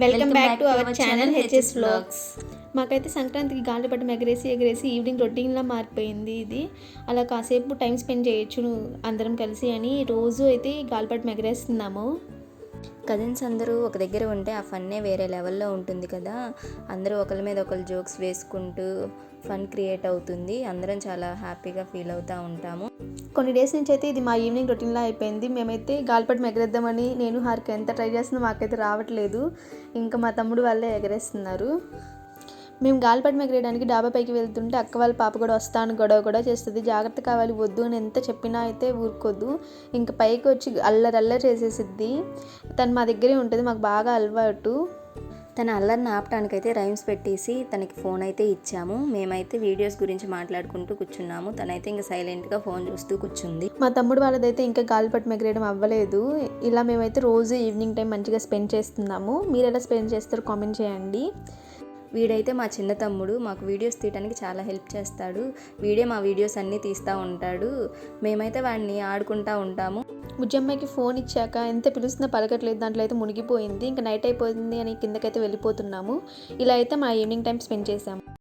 Welcome back to our channel HS vlogs. మాకైతే సంక్రాంతికి గాలిపటం ఎగరేసి ఈవినింగ్ రొటీన్లా మారిపోయింది ఇది. అలా కాసేపు టైం స్పెండ్ చేయొచ్చు అందరం కలిసి అని రోజు అయితే గాలిపటం ఎగరేస్తున్నాము. కజిన్స్ అందరూ ఒక దగ్గర ఉంటే ఆ ఫన్నే వేరే లెవెల్లో ఉంటుంది కదా. అందరూ ఒకరి మీద ఒకరు జోక్స్ వేసుకుంటూ ఫన్ క్రియేట్ అవుతుంది. అందరం చాలా హ్యాపీగా ఫీల్ అవుతూ ఉంటాము. కొన్ని డేస్ నుంచి అయితే ఇది మా ఈవినింగ్ రొటీన్లా అయిపోయింది. మేమైతే గాలిపటం ఎగరేద్దామని నేను హారిక ఎంత ట్రై చేస్తున్నా మాకైతే రావట్లేదు. ఇంకా మా తమ్ముడు వాళ్ళే ఎగరేస్తున్నారు. మేము గాలిపటం ఎగరేయడానికి డాబా పైకి వెళ్తుంటే అక్క వాళ్ళ పాప కూడా వస్తాను గొడవ కూడా చేస్తుంది. జాగ్రత్త కావాలి వద్దు అని ఎంత చెప్పినా అయితే ఊరుకోద్దు. ఇంకా పైకి వచ్చి అల్లరి చేసేసిద్ది. తను మా దగ్గరే ఉంటుంది, మాకు బాగా అలవాటు. తన అల్లరిని ఆపటానికైతే రైమ్స్ పెట్టేసి తనకి ఫోన్ అయితే ఇచ్చాము. మేమైతే వీడియోస్ గురించి మాట్లాడుకుంటూ కూర్చున్నాము. తనైతే ఇంకా సైలెంట్గా ఫోన్ చూస్తూ కూర్చుంది. మా తమ్ముడు వాళ్ళదైతే ఇంకా గాలిపటం ఎగరేయడం అవ్వలేదు. ఇలా మేమైతే రోజు ఈవినింగ్ టైం మంచిగా స్పెండ్ చేస్తున్నాము. మీరు ఎలా స్పెండ్ చేస్తారో కామెంట్ చేయండి. వీడైతే మా చిన్న తమ్ముడు, మాకు వీడియోస్ తీయడానికి చాలా హెల్ప్ చేస్తాడు. మా వీడియోస్ అన్నీ తీస్తూ ఉంటాడు. మేమైతే వాడిని ఆడుకుంటూ ఉంటాము. బుజ్జమ్మాయికి ఫోన్ ఇచ్చాక ఎంత పిలుస్తున్నా పలకట్లేదు. దాంట్లో అయితే మునిగిపోయింది. ఇంకా నైట్ అయిపోయింది అని కిందకైతే వెళ్ళిపోతున్నాము. ఇలా అయితే మా ఈవినింగ్ టైం స్పెండ్ చేసాము.